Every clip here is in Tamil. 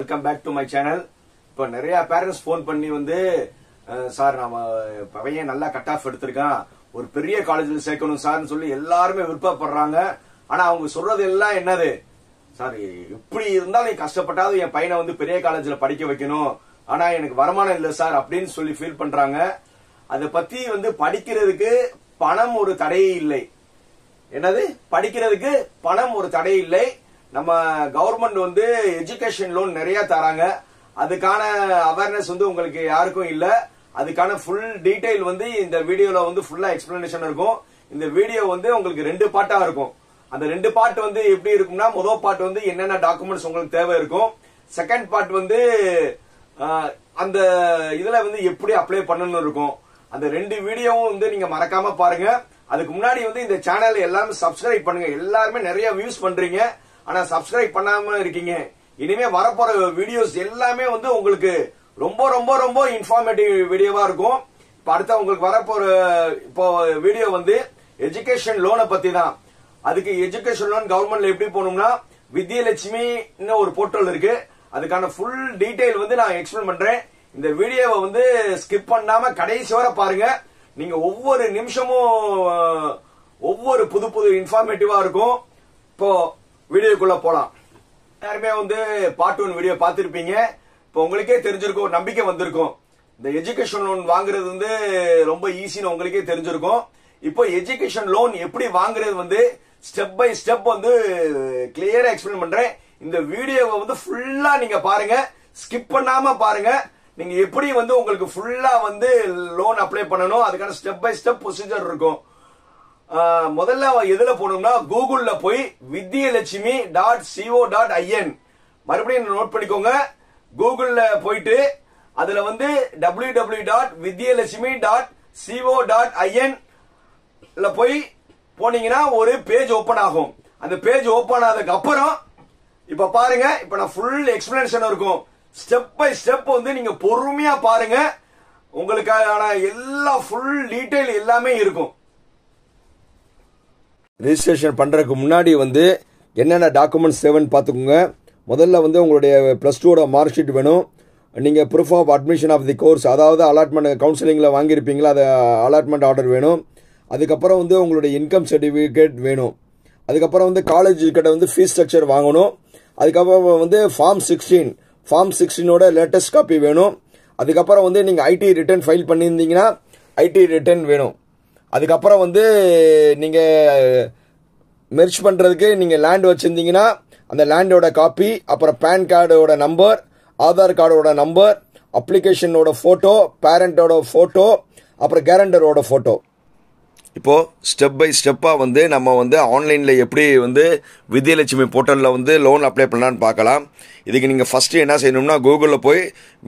Welcome back to my channel. இப்போ நிறைய பேரண்ட்ஸ் ஃபோன் பண்ணி வந்து சார் நம்ம பையன் நல்லா கட் ஆஃப் எடுத்திருக்கான், ஒரு பெரிய காலேஜில் சேர்க்கணும் சார்னு சொல்லி எல்லாருமே விருப்பப்படுறாங்க. ஆனா அவங்க சொல்றது எல்லாம் என்னது, சார் இப்படி இருந்தாலும் நீ கஷ்டப்பட்டாலும் என் பையனை வந்து பெரிய காலேஜில் படிக்க வைக்கணும், ஆனா எனக்கு வருமானம் இல்லை சார் அப்படின்னு சொல்லி ஃபீல் பண்றாங்க. அதை பத்தி வந்து படிக்கிறதுக்கு பணம் ஒரு தடையே இல்லை. என்னது, படிக்கிறதுக்கு பணம் ஒரு தடை இல்லை. நம்ம கவர்மெண்ட் வந்து எஜுகேஷன் லோன் நிறைய தராங்க. அதுக்கான அவேர்னஸ் வந்து உங்களுக்கு யாருக்கும் இல்ல. அதுக்கான ஃபுல் டீடைல் வந்து இந்த வீடியோல வந்து ஃபுல்லா எக்ஸ்பிளனேஷன் இருக்கும். இந்த வீடியோ வந்து உங்களுக்கு 2 பார்ட்டா இருக்கும். அந்த 2 பார்ட் வந்து எப்படி இருக்கும்னா, முதல் பார்ட் வந்து என்னென்ன டாக்குமெண்ட்ஸ் உங்களுக்கு தேவை இருக்கும். செகண்ட் பார்ட் வந்து அந்த இதுல வந்து எப்படி அப்ளை பண்ணணும் இருக்கும். அந்த 2 வீடியோவும் வந்து நீங்க மறக்காம பாருங்க. அதுக்கு முன்னாடி வந்து இந்த சேனல் எல்லாரும் சப்ஸ்கிரைப் பண்ணுங்க. எல்லாருமே நிறைய வியூஸ் பண்றீங்க, ஆனா சப்ஸ்கிரைப் பண்ணாம இருக்கீங்க. இனிமே வரப்போற வீடியோஸ் எல்லாமே வந்து உங்களுக்கு ரொம்ப ரொம்ப ரொம்ப இன்ஃபார்மேட்டிவ் வீடியோவா இருக்கும். இப்ப அடுத்த உங்களுக்கு வரப்போற இப்போ வீடியோ வந்து எஜுகேஷன் லோனை பத்தி தான். அதுக்கு எஜுகேஷன் லோன் கவர்மெண்ட்ல எப்படி போகணும்னா, வித்யலட்சுமி ஒரு போர்ட்டல் இருக்கு. அதுக்கான ஃபுல் டீடைல் வந்து நான் எக்ஸ்பிளைன் பண்றேன். இந்த வீடியோவை வந்து ஸ்கிப் பண்ணாம கடைசி வரை பாருங்க. நீங்க ஒவ்வொரு நிமிஷமும் ஒவ்வொரு புது புது இன்ஃபார்மேட்டிவா இருக்கும். இப்போ வீடியோக்குள்ள போலாம். யாருமே வந்து பார்ட் 1 வீடியோ பார்த்திருப்பீங்க. இப்போ உங்களுக்கே தெரிஞ்சிருக்கும், ஒரு நம்பிக்கை வந்திருக்கும். இந்த எஜுகேஷன் லோன் வாங்குறது வந்து ரொம்ப ஈஸின்னு உங்களுக்கே தெரிஞ்சிருக்கும். இப்போ எஜுகேஷன் லோன் எப்படி வாங்குறது வந்து ஸ்டெப் பை ஸ்டெப் வந்து கிளியரா எக்ஸ்பிளைன் பண்றேன். இந்த வீடியோவை வந்து ஃபுல்லா நீங்க பாருங்க, ஸ்கிப் பண்ணாம பாருங்க. நீங்க எப்படி வந்து உங்களுக்கு ஃபுல்லா வந்து லோன் அப்ளை பண்ணணும், அதுக்கான ஸ்டெப் பை ஸ்டெப் ப்ரொசீஜர் இருக்கும். முதல்ல எதுல போகணும்னா, கூகுள்ல போய் vidyalakshmi.co.in மறுபடியும் நோட் பண்ணிக்கோங்க. கூகுள்ல போயிட்டு அதுல வந்து www.vidyalakshmi.co.in போய் போனீங்கன்னா ஒரு பேஜ் ஓபன் ஆகும். அந்த பேஜ் ஓபன் ஆனதுக்கு அப்புறம் இப்ப பாருங்க, இப்ப நான் ஃபுல் எக்ஸ்பிளனேஷன் இருக்கும். ஸ்டெப் பை ஸ்டெப் வந்து நீங்க பொறுமையா பாருங்க. உங்களுக்கான எல்லா ஃபுல் டீடைல் எல்லாமே இருக்கும். ரெஜிஸ்ட்ரேஷன் பண்றதுக்கு முன்னாடி வந்து என்னென்ன டாக்குமெண்ட்ஸ் தேவைன்னு பார்த்துக்கோங்க. முதல்ல வந்து உங்களுடைய +2 மார்க் ஷீட் வேணும். நீங்கள் proof of admission of the course, அதாவது அலாட்மெண்ட் கவுன்சிலிங்கில் வாங்கியிருப்பீங்களா, அது அலாட்மெண்ட் ஆர்டர் வேணும். அதுக்கப்புறம் வந்து உங்களுடைய இன்கம் சர்டிஃபிகேட் வேணும். அதுக்கப்புறம் வந்து காலேஜ் கிட்ட வந்து ஃபீஸ் ஸ்ட்ரக்சர் வாங்கணும். அதுக்கப்புறம் வந்து ஃபார்ம் 16ஓட லேட்டஸ்ட் காப்பி வேணும். அதுக்கப்புறம் வந்து நீங்கள் ஐடி ரிட்டர்ன் ஃபைல் பண்ணியிருந்தீங்கன்னா ஐடி ரிட்டர்ன் வேணும். அதுக்கப்புறம் வந்து நீங்கள் மெர்ஜ் பண்ணுறதுக்கு நீங்கள் லேண்ட் வச்சுருந்தீங்கன்னா அந்த லேண்டோட காப்பி, அப்புறம் பேன் கார்டோட நம்பர், ஆதார் கார்டோட நம்பர், அப்ளிகேஷனோட ஃபோட்டோ, பேரண்டோட ஃபோட்டோ, அப்புறம் கேரண்டரோட ஃபோட்டோ. இப்போது ஸ்டெப் பை ஸ்டெப்பாக வந்து நம்ம வந்து ஆன்லைனில் எப்படி வந்து வித்யலட்சுமி போர்ட்டலில் வந்து லோன் அப்ளை பண்ணலான்னு பார்க்கலாம். இதுக்கு நீங்கள் ஃபஸ்ட்டு என்ன செய்யணும்னா, கூகுளில் போய்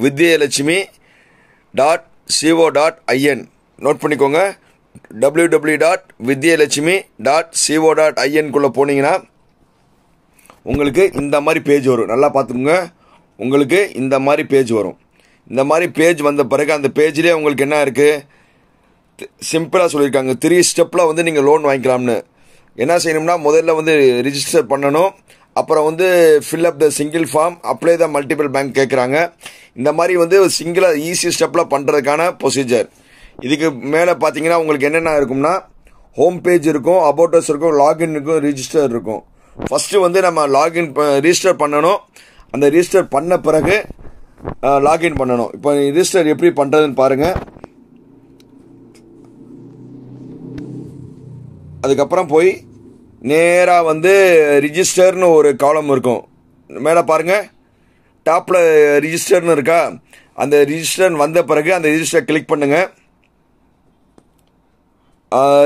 vidyalakshmi.co.in நோட் பண்ணிக்கோங்க. www.vidyalakshmi.co.in போனீங்கன்னா உங்களுக்கு இந்த மாதிரி பேஜ் வரும். நல்லா பார்த்துக்கோங்க, உங்களுக்கு இந்த மாதிரி பேஜ் வரும். இந்த மாதிரி பேஜ் வந்த பிறகு அந்த பேஜ்லேயே உங்களுக்கு என்ன இருக்குது, சிம்பிளாக சொல்லியிருக்காங்க 3 ஸ்டெப்பில் வந்து நீங்கள் லோன் வாங்கிக்கலாம்னு. என்ன செய்யணும்னா, முதல்ல வந்து ரிஜிஸ்டர் பண்ணணும். அப்புறம் வந்து fill up the single form, apply the multiple bank கேட்குறாங்க. இந்த மாதிரி வந்து சிங்கிளாக ஈஸி ஸ்டெப்பில் பண்ணுறதுக்கான ப்ரொசீஜர். இதுக்கு மேலே பார்த்தீங்கன்னா உங்களுக்கு என்னென்ன இருக்கும்னா, ஹோம் பேஜ் இருக்கும், அபவுட் அஸ் இருக்கும், லாகின் இருக்கும், ரிஜிஸ்டர் இருக்கும். ஃபஸ்ட்டு வந்து நம்ம ரிஜிஸ்டர் பண்ணணும். அந்த ரிஜிஸ்டர் பண்ண பிறகு லாகின் பண்ணணும். இப்போ ரிஜிஸ்டர் எப்படி பண்ணுறதுன்னு பாருங்கள். அதுக்கப்புறம் போய் நேராக வந்து ரிஜிஸ்டர்னு ஒரு காலம் இருக்கும். மேலே பாருங்கள், டாப்பில் ரிஜிஸ்டர்னு இருக்கா, அந்த ரிஜிஸ்டர் வந்த பிறகு அந்த ரிஜிஸ்டர் கிளிக் பண்ணுங்கள்.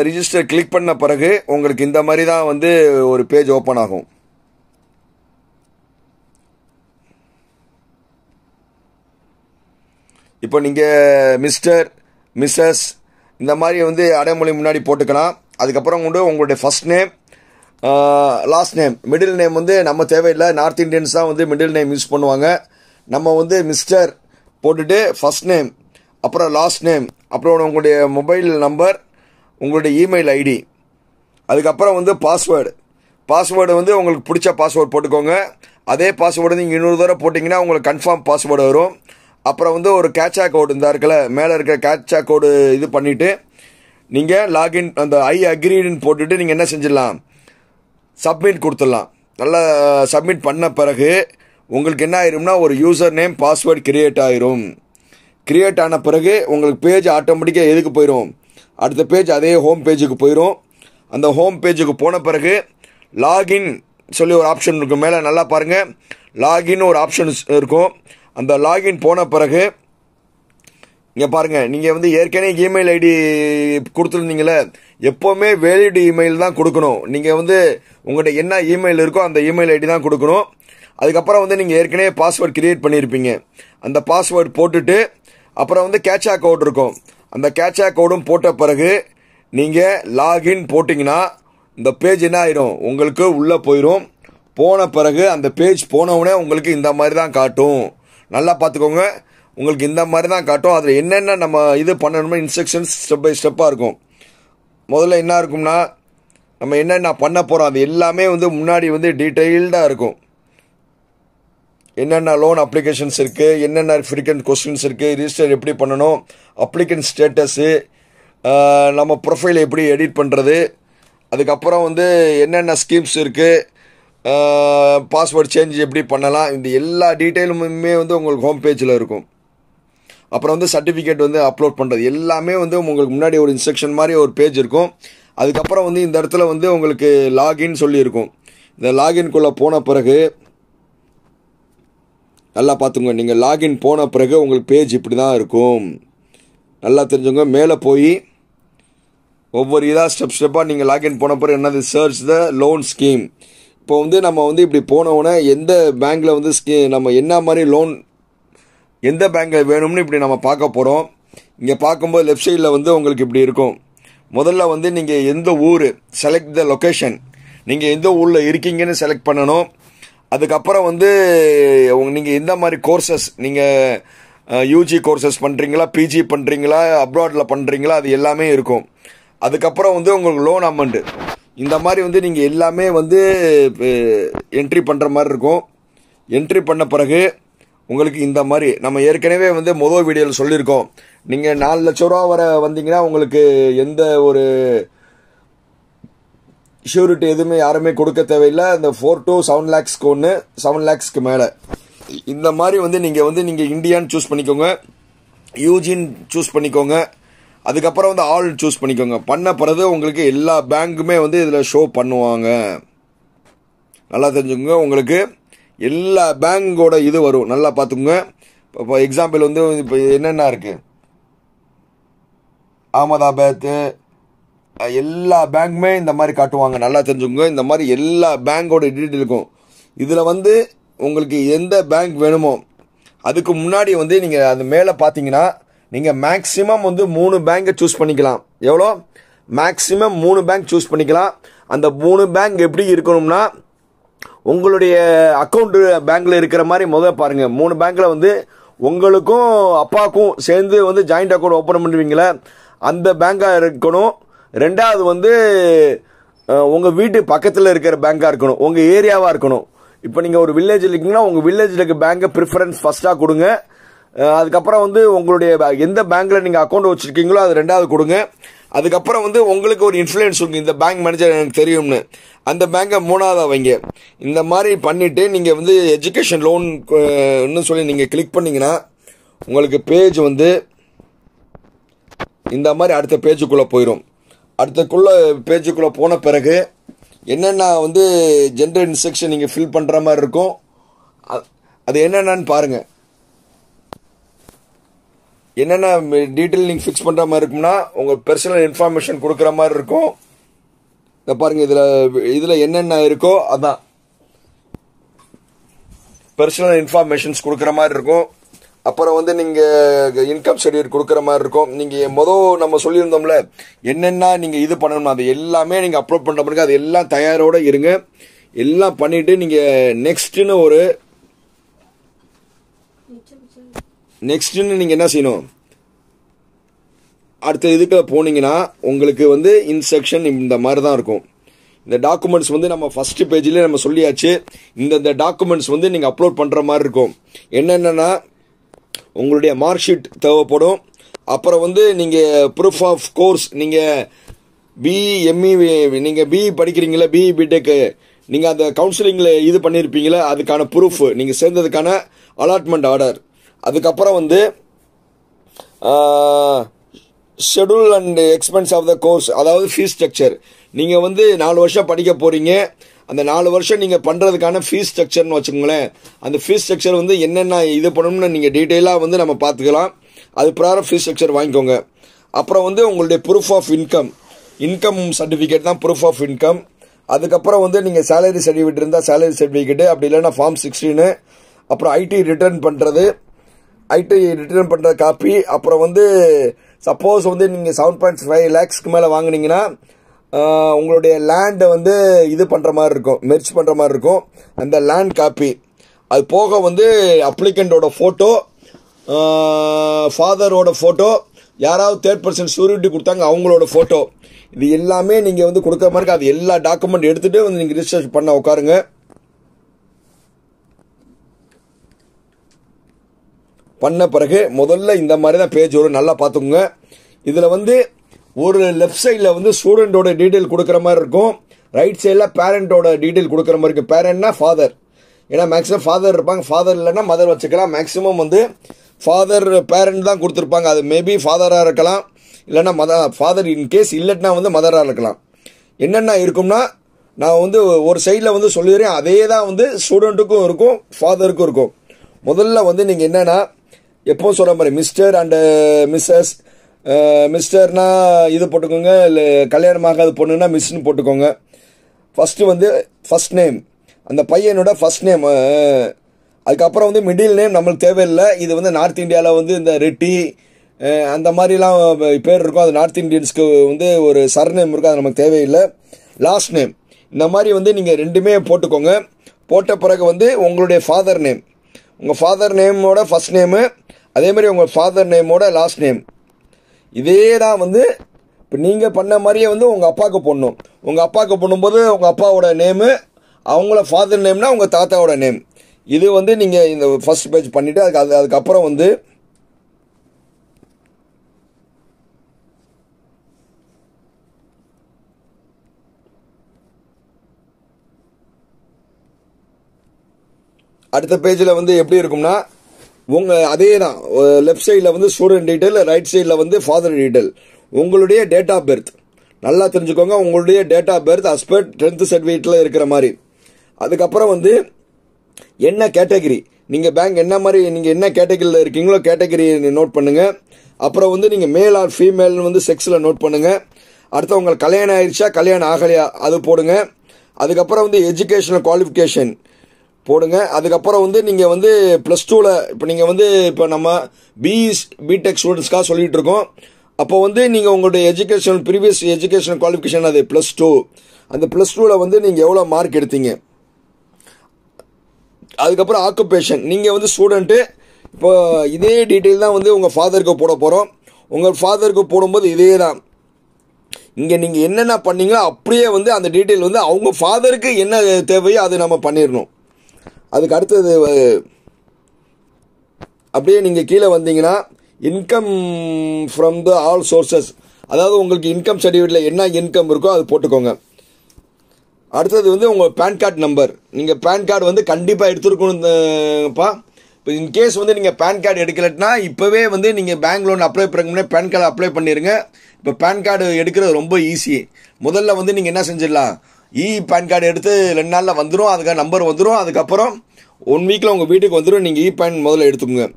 ரிஜிஸ்டர் கிளிக் பண்ண பிறகு உங்களுக்கு இந்த மாதிரி தான் வந்து ஒரு பேஜ் ஓப்பன் ஆகும். இப்போ நீங்கள் மிஸ்டர், மிஸ்ஸஸ் இந்த மாதிரி வந்து அடைமொழி முன்னாடி போட்டுக்கலாம். அதுக்கப்புறம் வந்து உங்களுடைய first name, last name, middle name வந்து நம்ம தேவையில்லை. நார்த் இந்தியன்ஸ் தான் வந்து மிடில் நேம் யூஸ் பண்ணுவாங்க. நம்ம வந்து மிஸ்டர் போட்டுட்டு ஃபர்ஸ்ட் நேம், அப்புறம் லாஸ்ட் நேம், அப்புறம் உங்களுடைய மொபைல் நம்பர், உங்களுடைய இமெயில் ஐடி, அதுக்கப்புறம் வந்து பாஸ்வேர்டு வந்து உங்களுக்கு பிடிச்ச பாஸ்வேர்டு போட்டுக்கோங்க. அதே பாஸ்வேர்டு நீங்கள் இன்னொரு தடவை போட்டிங்கன்னா உங்களுக்கு கன்ஃபார்ம் பாஸ்வேர்டு வரும். அப்புறம் வந்து ஒரு கேட்சா கோடு இந்த இருக்குல்ல, மேலே இருக்கிற கேட்சா கோடு இது பண்ணிவிட்டு நீங்கள் லாகின் அந்த ஐ அக்ரீடுன்னு போட்டுட்டு நீங்கள் என்ன செஞ்சிடலாம், சப்மிட் கொடுத்துடலாம். நல்லா சப்மிட் பண்ண பிறகு உங்களுக்கு என்ன ஆயிரும்னா ஒரு யூசர் நேம் பாஸ்வேர்டு கிரியேட் ஆயிரும். கிரியேட் ஆன பிறகு உங்களுக்கு பேஜ் ஆட்டோமேட்டிக்காக எதுக்கு போயிடும், அடுத்த பேஜ் அதே ஹோம் பேஜுக்கு போயிடும். அந்த ஹோம் பேஜுக்கு போன பிறகு லாகின் சொல்லி ஒரு ஆப்ஷன் இருக்கும். மேலே நல்லா பாருங்கள், லாகின் ஒரு ஆப்ஷன் இருக்கும். அந்த லாகின் போன பிறகு இங்கே பாருங்கள், நீங்கள் வந்து ஏற்கனவே இமெயில் ஐடி கொடுத்துருந்தீங்களே, எப்போவுமே வேலிட் இமெயில் தான் கொடுக்கணும். நீங்கள் வந்து உங்கள்கிட்ட என்ன இமெயில் இருக்கோ அந்த இமெயில் ஐடி தான் கொடுக்கணும். அதுக்கப்புறம் வந்து நீங்கள் ஏற்கனவே பாஸ்வேர்டு கிரியேட் பண்ணியிருப்பீங்க. அந்த பாஸ்வேர்டு போட்டுட்டு அப்புறம் வந்து கேட்சா கோட் இருக்கும். அந்த கேட்சா கோடும் போட்ட பிறகு நீங்கள் லாகின் போட்டிங்கன்னா இந்த பேஜ் என்ன ஆயிரும், உங்களுக்கு உள்ளே போயிடும். போன பிறகு அந்த பேஜ் போனவுடனே உங்களுக்கு இந்த மாதிரி தான் காட்டும். நல்லா பார்த்துக்கோங்க, உங்களுக்கு இந்த மாதிரி தான் காட்டும். அதில் என்னென்ன நம்ம இது பண்ணணுமோ இன்ஸ்ட்ரக்ஷன்ஸ் ஸ்டெப் பை ஸ்டெப்பாக இருக்கும். முதல்ல என்ன இருக்கும்னா நம்ம என்னென்ன பண்ண போகிறோம் அது எல்லாமே வந்து முன்னாடி வந்து டீட்டெயில்டாக இருக்கும். என்னென்ன லோன் அப்ளிகேஷன்ஸ் இருக்குது, என்னென்ன ஃப்ரீக்வெண்ட் கொஸ்டின்ஸ் இருக்குது, ரிஜிஸ்டர் எப்படி பண்ணணும், அப்ளிகன்ட் ஸ்டேட்டஸு, நம்ம ப்ரொஃபைல் எப்படி எடிட் பண்ணுறது, அதுக்கப்புறம் வந்து என்னென்ன ஸ்கீம்ஸ் இருக்குது, பாஸ்வேர்டு சேஞ்ச் எப்படி பண்ணலாம், இந்த எல்லா டீட்டெயிலுமே வந்து உங்களுக்கு ஹோம் பேஜில் இருக்கும். அப்புறம் வந்து சர்டிஃபிகேட் வந்து அப்லோட் பண்ணுறது எல்லாமே வந்து உங்களுக்கு முன்னாடி ஒரு இன்ஸ்ட்ரக்ஷன் மாதிரி ஒரு பேஜ் இருக்கும். அதுக்கப்புறம் வந்து இந்த இடத்துல வந்து உங்களுக்கு லாகின் சொல்லியிருக்கும். இந்த லாகின்குள்ளே போன பிறகு நல்லா பார்த்துங்க, நீங்கள் லாகின் போன பிறகு உங்களுக்கு பேஜ் இப்படி தான் இருக்கும். நல்லா தெரிஞ்சுங்க. மேலே போய் ஒவ்வொரு இதாக ஸ்டெப்பாக நீங்கள் லாகின் போன பிறகு என்னது சர்ச் த லோன் ஸ்கீம். இப்போ வந்து நம்ம வந்து இப்படி போனவுடனே எந்த பேங்க்கில் வந்து நம்ம என்ன மாதிரி லோன் எந்த பேங்க்கில் வேணும்னு இப்படி நம்ம பார்க்க போகிறோம். இங்கே பார்க்கும்போது லெஃப்ட் சைடில் வந்து உங்களுக்கு இப்படி இருக்கும். முதல்ல வந்து நீங்கள் எந்த ஊர், செலக்ட் த லொக்கேஷன், நீங்கள் எந்த ஊரில் இருக்கீங்கன்னு செலக்ட் பண்ணணும். அதுக்கப்புறம் வந்து நீங்கள் எந்த மாதிரி கோர்சஸ், நீங்கள் யூஜி கோர்சஸ் பண்ணுறீங்களா, பிஜி பண்ணுறீங்களா, அப்ராடில் பண்ணுறீங்களா, அது எல்லாமே இருக்கும். அதுக்கப்புறம் வந்து உங்களுக்கு லோன் அமௌண்ட்டு இந்த மாதிரி வந்து நீங்கள் எல்லாமே வந்து என்ட்ரி பண்ணுற மாதிரி இருக்கும். என்ட்ரி பண்ண பிறகு உங்களுக்கு இந்த மாதிரி நம்ம ஏற்கனவே வந்து முதல் வீடியோவில் சொல்லியிருக்கோம். நீங்கள் 4 லட்ச ரூபா வரை வந்தீங்கன்னா உங்களுக்கு எந்த ஒரு ஷூரிட்டி எதுவுமே யாருமே கொடுக்க தேவையில்லை. அந்த 4 to 7 lakhsக்கு ஒன்று, 7 lakhsக்கு மேலே இந்த மாதிரி வந்து நீங்கள் இந்தியான்னு சூஸ் பண்ணிக்கோங்க, யூஜின்னு சூஸ் பண்ணிக்கோங்க. அதுக்கப்புறம் வந்து ஆல் சூஸ் பண்ணிக்கோங்க. பண்ண பிறகு உங்களுக்கு எல்லா பேங்க்குமே வந்து இதில் ஷோ பண்ணுவாங்க. நல்லா தெரிஞ்சுக்கோங்க, உங்களுக்கு எல்லா பேங்கோட இது வரும். நல்லா பார்த்துக்கோங்க. இப்போ எக்ஸாம்பிள் வந்து இப்போ என்னென்ன இருக்குது, அகமதாபாத் எல்லா பேங்க்குமே இந்த மாதிரி காட்டுவாங்க. நல்லா தெரிஞ்சுக்கோங்க. இந்த மாதிரி எல்லா பேங்கோட டீட்டெயில் இருக்கும். இதில் வந்து உங்களுக்கு எந்த பேங்க் வேணுமோ அதுக்கு முன்னாடி வந்து நீங்கள் அது மேலே பார்த்தீங்கன்னா நீங்கள் மேக்ஸிமம் வந்து 3 பேங்கை சூஸ் பண்ணிக்கலாம். எவ்வளோ? மேக்ஸிமம் 3 பேங்க் சூஸ் பண்ணிக்கலாம். அந்த 3 பேங்க் எப்படி இருக்கணும்னா உங்களுடைய அக்கௌண்ட் பேங்க்கில் இருக்கிற மாதிரி முதல்ல பாருங்கள். 3 பேங்க்கில் வந்து உங்களுக்கும் அப்பாவுக்கும் சேர்ந்து வந்து ஜாயிண்ட் அக்கௌண்ட் ஓப்பன் பண்ணுவீங்களே அந்த பேங்காக இருக்கணும். ரெண்டாவது வந்து உங்கள் வீட்டு பக்கத்தில் இருக்கிற பேங்காக இருக்கணும், உங்கள் ஏரியாவாக இருக்கணும். இப்போ நீங்கள் ஒரு வில்லேஜில் இருக்கீங்கன்னா உங்கள் வில்லேஜில் இருக்க பேங்கை ப்ரிஃபரன்ஸ் ஃபஸ்ட்டாக கொடுங்க. அதுக்கப்புறம் வந்து உங்களுடைய எந்த பேங்க்கில் நீங்கள் அக்கௌண்ட் வச்சுருக்கீங்களோ அது ரெண்டாவது கொடுங்க. அதுக்கப்புறம் வந்து உங்களுக்கு ஒரு இன்ஃப்ளூயன்ஸ் இருக்கும், இந்த பேங்க் மேனேஜர் எனக்கு தெரியும்னு, அந்த பேங்கை 3ஆவதாக வைங்க. இந்த மாதிரி பண்ணிவிட்டு நீங்கள் வந்து எஜுகேஷன் லோன்னு சொல்லி நீங்கள் கிளிக் பண்ணிங்கன்னா உங்களுக்கு பேஜ் வந்து இந்த மாதிரி அடுத்த பேஜுக்குள்ளே போயிடும். பேஜுக்குள்ளே போன பிறகு என்னென்ன வந்து ஜென்ரல் இன்ஸ்ட்ரக்ஷன் நீங்கள் ஃபில் பண்ணுற மாதிரி இருக்கும். அது என்னென்னு பாருங்கள். என்னென்ன டீட்டெயில் நீங்கள் ஃபிக்ஸ் பண்ணுற மாதிரி இருக்கும்னா உங்கள் பர்சனல் இன்ஃபர்மேஷன் கொடுக்குற மாதிரி இருக்கும். இதை பாருங்கள், இதில் என்னென்ன இருக்கோ அதான் பர்சனல் இன்ஃபர்மேஷன்ஸ் கொடுக்குற மாதிரி இருக்கும். அப்புறம் வந்து நீங்கள் இன்கம் சர்டிஃபிகேட் கொடுக்குற மாதிரி இருக்கும். நீங்கள் நம்ம சொல்லியிருந்தோம்ல என்னென்ன நீங்கள் இது பண்ணணும் அது எல்லாமே நீங்கள் அப்லோட் பண்ணுற பிறகு அது எல்லாம் தயாரோடு இருங்க. எல்லாம் பண்ணிவிட்டு நீங்கள் நெக்ஸ்ட்டுன்னு நீங்கள் என்ன செய்யணும், அடுத்த இதுக்கு போனீங்கன்னா உங்களுக்கு வந்து இன்ஸ்ட்ரக்ஷன் இந்த மாதிரி தான் இருக்கும். இந்த டாக்குமெண்ட்ஸ் வந்து நம்ம ஃபர்ஸ்ட் பேஜ்லேயே நம்ம சொல்லியாச்சு. இந்த டாக்குமெண்ட்ஸ் வந்து நீங்கள் அப்லோட் பண்ணுற மாதிரி இருக்கும். என்னென்னா உங்களுடைய மார்க் ஷீட் தேவைப்படும். அப்புறம் வந்து நீங்கள் ப்ரூஃப் ஆஃப் கோர்ஸ், நீங்கள் பிஇ எம்இ நீங்கள் பிஇ படிக்கிறீங்களா, பிஇ பிடெக்கு நீங்கள் அந்த கவுன்சிலிங்கில் இது பண்ணியிருப்பீங்களா, அதுக்கான ப்ரூஃப், நீங்கள் சேர்ந்ததுக்கான அலாட்மெண்ட் ஆர்டர். அதுக்கப்புறம் வந்து schedule and expense of the course, அதாவது ஃபீஸ் ஸ்ட்ரக்சர். நீங்கள் வந்து 4 வருஷம் படிக்க போகிறீங்க, அந்த 4 வருஷம் நீங்கள் பண்ணுறதுக்கான ஃபீஸ் ஸ்ட்ரக்சர்னு வச்சுக்கோங்களேன். அந்த ஃபீஸ் ஸ்ட்ரக்சர் வந்து என்னென்ன இது பண்ணணும்னு நீங்கள் டீட்டெயிலாக வந்து நம்ம பார்த்துக்கலாம். அது பிரகாரம் ஃபீஸ் ஸ்ட்ரக்சர் வாங்கிக்கோங்க. அப்புறம் வந்து உங்களுடைய ப்ரூஃப் ஆஃப் இன்கம் சர்டிஃபிகேட் தான் ப்ரூஃப் ஆஃப் இன்கம். அதுக்கப்புறம் வந்து நீங்கள் சேலரி சர்டிஃபிகேட் இருந்தால் சேலரி சர்டிஃபிகேட்டு, அப்படி இல்லைன்னா ஃபார்ம் 16. அப்புறம் ஐடி ரிட்டர்ன் பண்ணுற காப்பி. அப்புறம் வந்து சப்போஸ் வந்து நீங்கள் 7.5 lakhsக்கு மேலே வாங்கினீங்கன்னா உங்களுடைய லேண்டை வந்து இது பண்ணுற மாதிரி இருக்கும், மெர்ஜ் பண்ணுற மாதிரி இருக்கும், அந்த லேண்ட் காப்பி. அது போக வந்து அப்ளிகண்டோட ஃபோட்டோ, ஃபாதரோட ஃபோட்டோ, யாராவது 3rd ஷூரிட்டி கொடுத்தாங்க அவங்களோட ஃபோட்டோ, இது எல்லாமே நீங்கள் வந்து கொடுக்குற மாதிரி இருக்கு. அது எல்லா டாக்குமெண்ட் எடுத்துகிட்டு வந்து நீங்கள் ரிஜிஸ்டர் பண்ண உட்காருங்க. பண்ண பிறகு முதல்ல இந்த மாதிரி தான் பேஜ் வரும், நல்லா பார்த்துக்கோங்க. இதில் வந்து ஒரு லெஃப்ட் சைடில் வந்து ஸ்டூடெண்டோட டீட்டெயில் கொடுக்குற மாதிரி இருக்கும், ரைட் சைடில் பேரண்டோட டீட்டெயில் கொடுக்குற மாதிரி இருக்கும். பேரண்ட்னா ஃபாதர், ஏன்னா மேக்ஸிமம் ஃபாதர் இருப்பாங்க, ஃபாதர் இல்லைன்னா மதர் வச்சுக்கலாம். மேக்ஸிமம் வந்து ஃபாதர் பேரண்ட் தான் கொடுத்துருப்பாங்க. அது மேபி ஃபாதராக இருக்கலாம், இல்லைன்னா ஃபாதர் இன்கேஸ் இல்லைன்னா வந்து மதராக இருக்கலாம். என்னென்ன இருக்கும்னா நான் வந்து ஒரு சைடில் வந்து சொல்லிடுறேன், அதே தான் வந்து ஸ்டூடெண்ட்டுக்கும் இருக்கும் ஃபாதருக்கும் இருக்கும். முதல்ல வந்து நீங்கள் என்னென்னா எப்போ சொல்கிற மாதிரி மிஸ்டர் அண்டு மிஸ்ஸஸ். மிஸ்டர்னா இது போட்டுக்கோங்க, இல்லை கல்யாணமாகாத பொண்ணுன்னா மிஸ்ன்னு போட்டுக்கோங்க. ஃபஸ்ட்டு வந்து ஃபஸ்ட் நேம், அந்த பையனோட ஃபஸ்ட் நேம். அதுக்கப்புறம் வந்து மிடில் நேம் நம்மளுக்கு தேவையில்லை. இது வந்து நார்த் இந்தியாவில் வந்து இந்த ரெட்டி அந்த மாதிரிலாம் பேர் இருக்கும், அது நார்த் இந்தியன்ஸ்க்கு வந்து ஒரு சர்நேம் இருக்கும், அது நமக்கு தேவையில்லை. லாஸ்ட் நேம் இந்த மாதிரி வந்து நீங்கள் ரெண்டுமே போட்டுக்கோங்க. போட்ட பிறகு வந்து உங்களுடைய ஃபாதர் நேம், உங்கள் ஃபாதர் நேமோட ஃபஸ்ட் நேமு, அதே மாதிரி உங்கள் ஃபாதர் நேமோட லாஸ்ட் நேம். இதே தான் வந்து இப்போ நீங்கள் பண்ண மாதிரியே வந்து உங்கள் அப்பாவுக்கு போடணும். உங்கள் அப்பாவுக்கு போடும்போது உங்கள் அப்பாவோட நேமு, அவங்கள ஃபாதர் நேம்னா உங்கள் தாத்தாவோட நேம். இது வந்து நீங்கள் இந்த ஃபர்ஸ்ட் பேஜ் பண்ணிவிட்டு அதுக்கப்புறம் வந்து அடுத்த பேஜில் வந்து எப்படி இருக்கும்னா அதே தான் லெஃப்ட் சைடில் வந்து ஸ்டூடெண்ட் டீட்டெயில், ரைட் சைடில் வந்து ஃபாதர் டீட்டெயில். உங்களுடைய டேட் ஆஃப் பர்த் நல்லா தெரிஞ்சுக்கோங்க, உங்களுடைய date of birth as per 10th சர்டிஃபிகேட்டில் இருக்கிற மாதிரி. அதுக்கப்புறம் வந்து என்ன கேட்டகரி, நீங்கள் பேங்க் என்ன மாதிரி நீங்கள் என்ன கேட்டகரியில் இருக்கீங்களோ கேட்டகரி நோட் பண்ணுங்கள். அப்புறம் வந்து நீங்கள் மேல் ஆர் ஃபீமேல்னு வந்து செக்ஸில் நோட் பண்ணுங்கள். அடுத்து உங்களுக்கு கல்யாணம் ஆயிடுச்சா கல்யாணம் ஆகலையா அது போடுங்க. அதுக்கப்புறம் வந்து எஜுகேஷனல் குவாலிஃபிகேஷன் போடுங்க. அதுக்கப்புறம் வந்து நீங்கள் வந்து +2ல் இப்போ நீங்கள் வந்து இப்போ நம்ம பிடெக் ஸ்டூடெண்ட்ஸ்க்காக சொல்லிகிட்டு இருக்கோம். அப்போ வந்து நீங்கள் உங்களுடைய ப்ரீவியஸ் எஜுகேஷன் குவாலிஃபிகேஷன் அது +2. அந்த +2ல் வந்து நீங்கள் எவ்வளோ மார்க் எடுத்தீங்க. அதுக்கப்புறம் ஆக்குபேஷன், நீங்கள் வந்து ஸ்டூடெண்ட்டு, இப்போ இதே டீட்டெயில் தான் வந்து உங்கள் ஃபாதருக்கு போட போகிறோம். உங்கள் ஃபாதருக்கு போடும்போது இதே தான், இங்கே நீங்கள் என்னென்ன பண்ணீங்களோ அப்படியே வந்து அந்த டீட்டெயில் வந்து அவங்க ஃபாதருக்கு என்ன தேவையோ அது நம்ம பண்ணிடணும். அதுக்கு அடுத்தது அப்படியே நீங்கள் கீழே வந்தீங்கன்னா income from the all sources, அதாவது உங்களுக்கு இன்கம் சர்டிஃபிகேட்டில் என்ன இன்கம் இருக்கோ அது போட்டுக்கோங்க. அடுத்தது வந்து உங்கள் பேன் கார்டு நம்பர், நீங்கள் பேன் கார்டு வந்து கண்டிப்பாக எடுத்துருக்கணும்ப்பா. இப்போ இன்கேஸ் வந்து நீங்கள் பேன் கார்டு எடுக்கலன்னா இப்போவே வந்து நீங்கள் பேங்க் லோன் அப்ளை பண்ணுறதுக்கு முன்னாடி பேன் கார்டு அப்ளை பண்ணிடுங்க. இப்போ பேன் கார்டு எடுக்கிறது ரொம்ப ஈஸி. முதல்ல வந்து நீங்கள் என்ன செஞ்சிடலாம், பேன் கார்டு எடுத்து 2 நாளில் வந்துடும், அதுக்காக நம்பர் வந்துடும். அதுக்கப்புறம் 1 வீக்கில் உங்கள் வீட்டுக்கு வந்துடும். நீங்கள் பேன் முதல்ல எடுத்துக்கோங்க.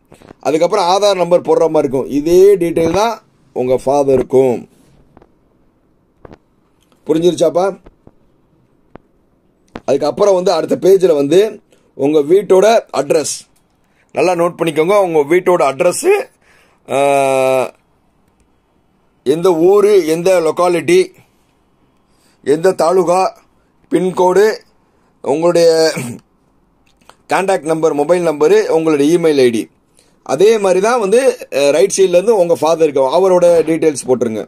அதுக்கப்புறம் ஆதார் நம்பர் போடுற மாதிரி இருக்கும். இதே டீட்டெயில் தான் உங்கள் ஃபாதருக்கும். புரிஞ்சிருச்சாப்பா? அதுக்கப்புறம் வந்து அடுத்த பேஜில் வந்து உங்கள் வீட்டோட அட்ரஸ் நல்லா நோட் பண்ணிக்கோங்க. உங்கள் வீட்டோட அட்ரஸ்ஸு, எந்த ஊர், எந்த லொக்காலிட்டி, எந்த தாலுகா, பின்கோடு, உங்களுடைய கான்டாக்ட் நம்பர், மொபைல் நம்பரு, உங்களுடைய இமெயில் ஐடி. அதே மாதிரி தான் வந்து ரைட் சைட்லேருந்து உங்கள் ஃபாதருக்கு அவரோட டீட்டெயில்ஸ் போட்டுருங்க.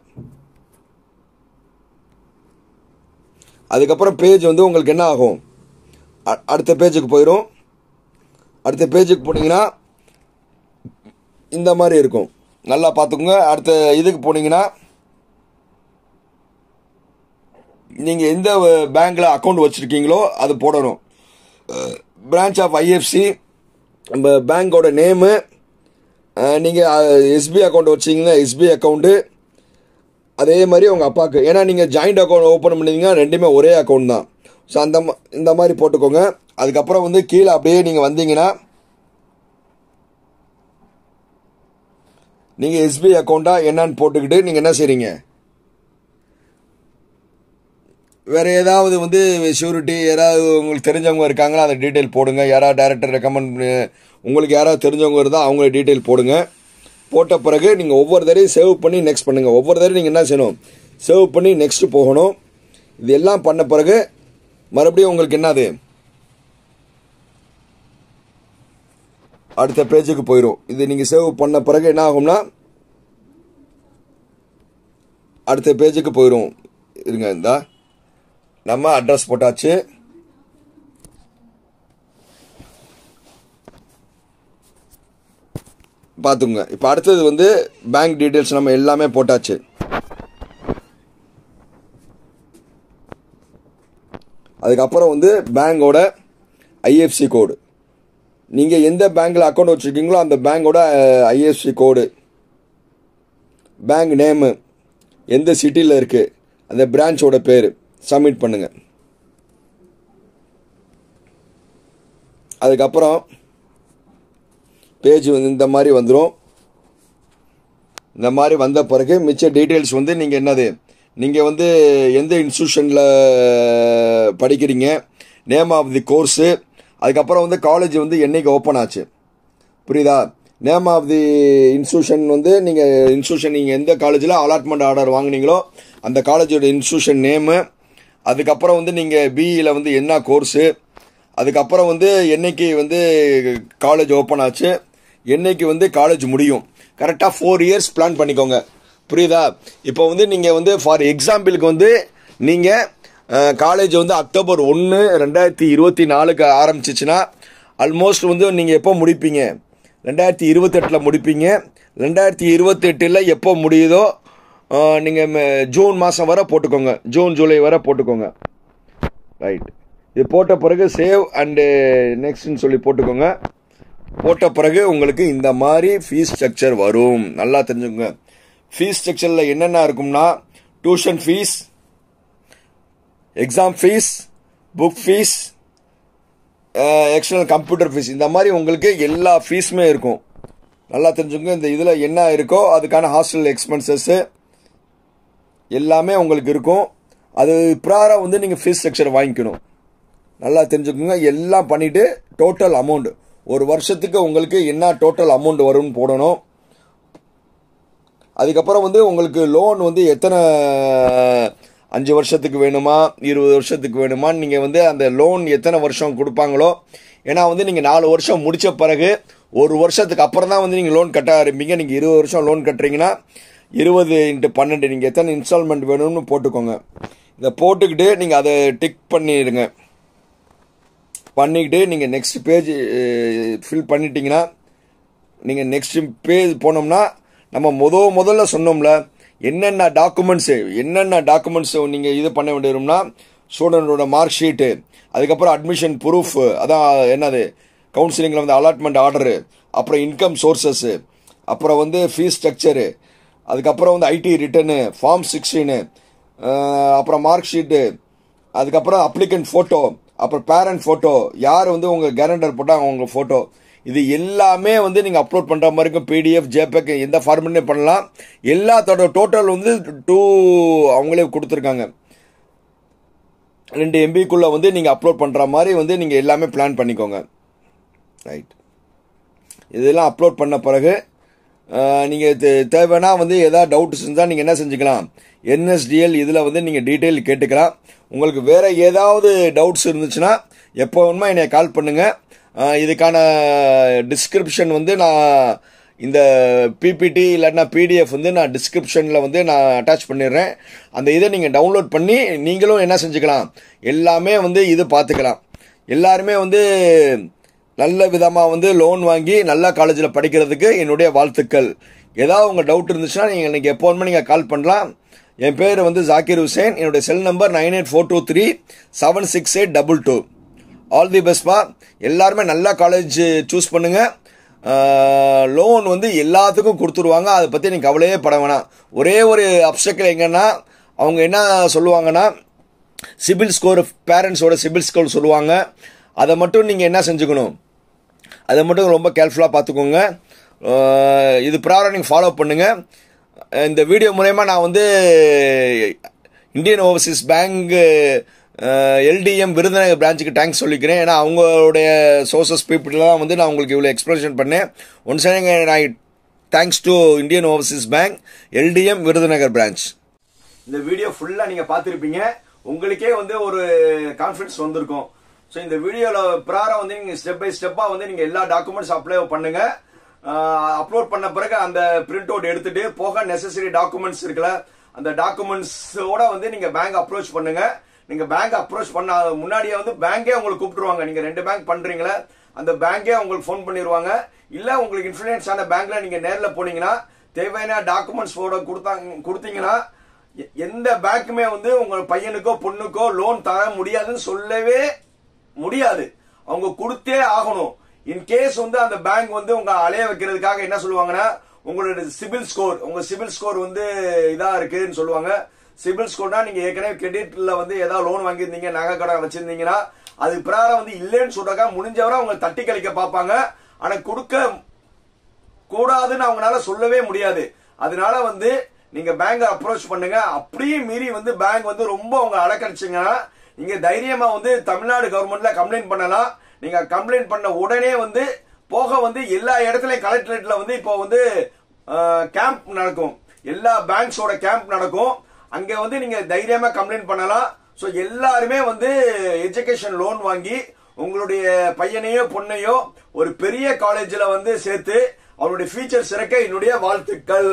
அதுக்கப்புறம் பேஜ் வந்து உங்களுக்கு என்ன ஆகும், அடுத்த பேஜுக்கு போயிடும். அடுத்த பேஜுக்கு போனீங்கன்னா இந்த மாதிரி இருக்கும். நல்லா பார்த்துக்கோங்க. அடுத்த இதுக்கு போனீங்கன்னா நீங்கள் எந்த பேங்க்கில் அக்கௌண்ட் வச்சுருக்கீங்களோ அது போடணும். பிரான்ச் ஆஃப் ஐஎஃப்சி, நம்ம பேங்க்கோட நேமு, நீங்கள் எஸ்பிஐ அக்கௌண்ட் வச்சிங்கன்னா எஸ்பிஐ அக்கௌண்ட்டு, அதே மாதிரி உங்கள் அப்பாவுக்கு. ஏன்னா நீங்கள் ஜாயிண்ட் அக்கௌண்ட் ஓப்பன் பண்ணிங்கன்னா ரெண்டுமே ஒரே அக்கௌண்ட் தான். ஸோ இந்த மாதிரி போட்டுக்கோங்க. அதுக்கப்புறம் வந்து கீழே அப்படியே நீங்கள் வந்தீங்கன்னா நீங்கள் எஸ்பிஐ அக்கௌண்ட்டா என்னன்னு போட்டுக்கிட்டு நீங்கள் என்ன செய்றீங்க, வேறு ஏதாவது வந்து ஷூரிட்டி யாராவது உங்களுக்கு தெரிஞ்சவங்க இருக்காங்களா அந்த டீட்டெயில் போடுங்க. யாராவது டைரக்டர் ரெக்கமெண்ட் உங்களுக்கு யாராவது தெரிஞ்சவங்க இருந்தால் அவங்கள டீட்டெயில் போடுங்க. போட்ட பிறகு நீங்கள் ஒவ்வொரு தடையும் சேவ் பண்ணி நெக்ஸ்ட் பண்ணுங்கள். ஒவ்வொரு தடையும் நீங்கள் என்ன செய்யணும், சேவ் பண்ணி நெக்ஸ்ட் போகணும். இது எல்லாம் பண்ண பிறகு மறுபடியும் உங்களுக்கு என்னது அடுத்த பேஜுக்கு போயிடும். இது நீங்கள் சேவ் பண்ண பிறகு என்ன ஆகும்னா அடுத்த பேஜுக்கு போயிடும். இருங்க, இந்த நம்ம அட்ரஸ் போட்டாச்சு. பார்த்துங்க. இப்போ அடுத்தது வந்து பேங்க் டீட்டெயில்ஸ் நம்ம எல்லாமே போட்டாச்சு. அதுக்கப்புறம் வந்து பேங்கோட ஐஎஃப்சி கோடு, நீங்கள் எந்த பேங்க்கில் அக்கௌண்ட் வச்சுருக்கீங்களோ அந்த பேங்கோட ஐஎஃப்சி கோடு, பேங்க் நேமு, எந்த சிட்டியில் இருக்குது அந்த பிரான்ச்சோட பேர் சப்மிட் பண்ணுங்கள். அதுக்கப்புறம் பேஜ் வந்து இந்த மாதிரி வந்துடும். இந்த மாதிரி வந்த பிறகு மிச்ச டீட்டெயில்ஸ் வந்து நீங்கள் என்னது, நீங்கள் வந்து எந்த இன்ஸ்டியூஷனில் படிக்கிறீங்க, நேம் ஆஃப் தி கோர்ஸு, அதுக்கப்புறம் வந்து காலேஜ் வந்து என்னைக்கு ஓப்பன் ஆச்சு, புரியுதா? நேம் ஆஃப் தி இன்ஸ்டியூஷன் வந்து நீங்கள் எந்த காலேஜில் அலாட்மெண்ட் ஆர்டர் வாங்கினீங்களோ அந்த காலேஜோட இன்ஸ்டியூஷன் நேமு, அதுக்கப்புறம் வந்து நீங்கள் பிஇயில் வந்து என்ன கோர்ஸு, அதுக்கப்புறம் வந்து என்னைக்கு வந்து காலேஜ் ஓப்பன் ஆச்சு, என்னைக்கு வந்து காலேஜ் முடியும். கரெக்டாக 4 இயர்ஸ் பிளான் பண்ணிக்கோங்க, புரியுதா? இப்போ வந்து நீங்கள் வந்து ஃபார் எக்ஸாம்பிளுக்கு வந்து நீங்கள் காலேஜ் வந்து அக்டோபர் 1, 2024 ஆரம்பிச்சிச்சுன்னா ஆல்மோஸ்ட் வந்து நீங்கள் எப்போ முடிப்பீங்க, 2028 முடிப்பீங்க. 2028 எப்போ முடியுதோ நீங்கள் ஜூன் மாதம் வரை போட்டுக்கோங்க, ஜூன் ஜூலை வரை போட்டுக்கோங்க. ரைட், இது போட்ட பிறகு சேவ் அண்டு நெக்ஸ்ட்னு சொல்லி போட்டுக்கோங்க. போட்ட பிறகு உங்களுக்கு இந்த மாதிரி ஃபீஸ் ஸ்ட்ரக்சர் வரும். நல்லா தெரிஞ்சுக்கோங்க. ஃபீஸ் ஸ்ட்ரக்சரில் என்னென்ன இருக்கும்னா tuition fees, exam fees, book fees, external computer fees, இந்த மாதிரி உங்களுக்கு எல்லா ஃபீஸுமே இருக்கும். நல்லா தெரிஞ்சுக்கோங்க. இந்த இதில் என்ன இருக்கோ அதுக்கான ஹாஸ்டல் எக்ஸ்பென்சஸ்ஸு எல்லாமே உங்களுக்கு இருக்கும். அது ப்ராராக வந்து நீங்கள் ஃபீஸ் ஸ்ட்ரக்சர் வாங்கிக்கணும். நல்லா தெரிஞ்சுக்கோங்க. எல்லாம் பண்ணிவிட்டு டோட்டல் அமௌண்ட் ஒரு வருஷத்துக்கு உங்களுக்கு என்ன டோட்டல் அமௌண்ட் வரும்னு போடணும். அதுக்கப்புறம் வந்து உங்களுக்கு லோன் வந்து எத்தனை 5 வருஷத்துக்கு வேணுமா 20 வருஷத்துக்கு வேணுமான்னு நீங்கள் வந்து அந்த லோன் எத்தனை வருஷம் கொடுப்பாங்களோ, ஏன்னா வந்து நீங்கள் 4 வருஷம் முடித்த பிறகு 1 வருஷத்துக்கு அப்புறம் தான் வந்து நீங்கள் லோன் கட்ட ஆரம்பிங்க. நீங்கள் 20 வருஷம் லோன் கட்டுறீங்கன்னா 20x12 நீங்கள் எத்தனை இன்ஸ்டால்மெண்ட் வேணும்னு போட்டுக்கோங்க. இதை போட்டுக்கிட்டு நீங்கள் அதை டிக் பண்ணிடுங்க. பண்ணிக்கிட்டு நீங்கள் நெக்ஸ்ட் பேஜ் ஃபில் பண்ணிட்டீங்கன்னா நீங்கள் நெக்ஸ்ட் பேஜ் போனோம்னா நம்ம முதல்ல சொன்னோம்ல என்னென்ன டாக்குமெண்ட்ஸ் நீங்கள் இது பண்ண வேண்டியிரும்னா ஸ்டூடெண்டோட மார்க் ஷீட்டு, அதுக்கப்புறம் அட்மிஷன் ப்ரூஃப், அதான் என்னது கவுன்சிலிங்கில் வந்து அலாட்மெண்ட் ஆர்டரு, அப்புறம் இன்கம் சோர்சஸ்ஸு, அப்புறம் வந்து ஃபீஸ் ஸ்ட்ரக்சரு, அதுக்கப்புறம் வந்து ஐடி ரிட்டர்னு, ஃபார்ம் 16, அப்புறம் மார்க் ஷீட்டு, அதுக்கப்புறம் அப்ளிகண்ட் ஃபோட்டோ, அப்புறம் பேரண்ட் ஃபோட்டோ, யார் வந்து உங்கள் கேரண்டர் போட்டால் அவங்க ஃபோட்டோ, இது எல்லாமே வந்து நீங்கள் அப்லோட் பண்ணுற மாதிரி இருக்கும். பிடிஎஃப், ஜேபேக், எந்த ஃபார்மெட்னே பண்ணலாம். எல்லாத்தோட டோட்டல் வந்து 2 அவங்களே கொடுத்துருக்காங்க. 2 MBக்குள்ளே வந்து நீங்கள் அப்லோட் பண்ணுற மாதிரி வந்து நீங்கள் எல்லாமே பிளான் பண்ணிக்கோங்க. ரைட், இதெல்லாம் அப்லோட் பண்ண பிறகு நீங்கள் தேவைன்னா வந்து எதாவது டவுட்ஸ் இருந்தால் நீங்கள் என்ன செஞ்சுக்கலாம், NSDL இதில் வந்து நீங்கள் டீட்டெயில் கேட்டுக்கலாம். உங்களுக்கு வேறு ஏதாவது டவுட்ஸ் இருந்துச்சுன்னா எப்போ வேணுமா என்னை கால் பண்ணுங்கள். இதுக்கான டிஸ்கிரிப்ஷன் வந்து நான் இந்த பிபிடி இல்லைன்னா பிடிஎஃப் வந்து நான் டிஸ்கிரிப்ஷனில் வந்து நான் அட்டாச் பண்ணிடுறேன். அந்த இதை நீங்கள் டவுன்லோட் பண்ணி நீங்களும் என்ன செஞ்சுக்கலாம், எல்லாமே வந்து இது பார்த்துக்கலாம். எல்லாருமே வந்து நல்ல விதமாக வந்து லோன் வாங்கி நல்ல காலேஜில் படிக்கிறதுக்கு என்னுடைய வாழ்த்துக்கள். ஏதாவது உங்கள் டவுட் இருந்துச்சுன்னா நீங்கள் எனக்கு எப்போதுமே நீங்கள் கால் பண்ணலாம். என் பேர் வந்து ஜாக்கிர் ஹுசேன். என்னுடைய செல் நம்பர் 9842376822. All the பெஸ்ட்பா. எல்லாருமே நல்ல காலேஜ் சூஸ் பண்ணுங்கள். லோன் வந்து எல்லாத்துக்கும் கொடுத்துருவாங்க, அதை பற்றி நீங்கள் கவலையே பட வேணாம். ஒரே ஒரு அப்செக்டில் எங்கன்னா அவங்க என்ன சொல்லுவாங்கன்னா சிபில் ஸ்கோர், பேரண்ட்ஸோட சிபில் ஸ்கோர் சொல்லுவாங்க. அதை மட்டும் நீங்கள் என்ன செஞ்சுக்கணும், அதை மட்டும் ரொம்ப கேர்ஃபுல்லாக பார்த்துக்கோங்க. இது ப்ராப்பராக நீங்கள் ஃபாலோ பண்ணுங்கள். இந்த வீடியோ மூலயமா நான் வந்து இந்தியன் ஓவர்சீஸ் பேங்க் எல்டிஎம் விருதுநகர் பிரான்ச்சுக்கு தேங்க்ஸ் சொல்லிக்கிறேன். ஏன்னா அவங்களுடைய சோர்சஸ் பீப்புளெலாம் வந்து நான் உங்களுக்கு இவ்வளோ எக்ஸ்ப்ளனேஷன் பண்ணேன். ஒன்ஸ் நான் thanks to Indian Overseas Bank LDM Virudhunagar branch. இந்த வீடியோ ஃபுல்லாக நீங்கள் பார்த்துருப்பீங்க. உங்களுக்கே வந்து ஒரு கான்ஃபிடன்ஸ் வந்திருக்கும். ஸோ இந்த வீடியோவில் ப்ராரம் வந்து நீங்கள் ஸ்டெப் பை ஸ்டெப்பாக வந்து நீங்கள் எல்லா டாக்குமெண்ட்ஸ் அப்ளை பண்ணுங்க. அப்லோட் பண்ண பிறகு அந்த பிரிண்ட் அவுட் எடுத்துட்டு போக நெசசரி டாக்குமெண்ட்ஸ் இருக்குல்ல, அந்த டாக்குமெண்ட்ஸோட வந்து நீங்கள் பேங்க் அப்ரோச் பண்ணுங்க. நீங்க பேங்க் அப்ரோச் பண்ண முன்னாடியே வந்து பேங்கே உங்களுக்கு கூப்பிட்டுருவாங்க. நீங்க 2 பேங்க் பண்றீங்களா, அந்த பேங்கே உங்களுக்கு ஃபோன் பண்ணிடுவாங்க. இல்ல உங்களுக்கு இன்ஃப்ளூயன்ஸ் ஆன பேங்க்ல நீங்க நேரில் போனீங்கன்னா தேவையான டாக்குமெண்ட்ஸ் கொடுத்தீங்கன்னா எந்த பேங்க்குமே வந்து உங்க பையனுக்கோ பொண்ணுக்கோ லோன் தர முடியாதுன்னு சொல்லவே முடியாது. அவங்க கொடுத்தே ஆகணும். இன்கேஸ் வந்து அந்த பேங்க் வந்து உங்க அலைய வைக்கிறதுக்காக என்ன சொல்லுவாங்கன்னா, உங்களோட சிபில் ஸ்கோர் வந்து இதா இருக்குன்னு சொல்லுவாங்க. சிபில் ஸ்கோர்னா நீங்க ஏற்கனவே கிரெடிட்ல வந்து ஏதாவது லோன் வாங்கியிருந்தீங்க, நகை கடன் வச்சிருந்தீங்கன்னா அது பிரகாரம் வந்து இல்லைன்னு சொல்றாங்க. முடிஞ்சவரை அவங்க தட்டி கழிக்க பார்ப்பாங்க. ஆனா கொடுக்க கூடாதுன்னு அவங்களால சொல்லவே முடியாது. அதனால வந்து நீங்க பேங்க அப்ரோச் பண்ணுங்க. அப்படியே மீறி வந்து பேங்க் வந்து ரொம்ப அவங்க அலக்கடிச்சிங்கன்னா நீங்க தைரியமா வந்து தமிழ்நாடு கவர்மெண்ட்ல கம்ப்ளைண்ட் பண்ணலாம். நீங்க கம்ப்ளைண்ட் பண்ண உடனே வந்து போக வந்து எல்லா இடத்துலயும் கலெக்டரேட்ல வந்து இப்போ வந்து கேம்ப் நடக்கும். எல்லா பேங்க்ஸோட கேம்ப் நடக்கும். அங்க வந்து நீங்க தைரியமா கம்ப்ளைண்ட் பண்ணலாம். சோ எல்லாருமே வந்து எஜுகேஷன் லோன் வாங்கி உங்களுடைய பையனையோ பொண்ணையோ ஒரு பெரிய காலேஜ்ல வந்து சேர்த்து அவருடைய ஃபியூச்சர் சிறக்க என்னுடைய வாழ்த்துக்கள்.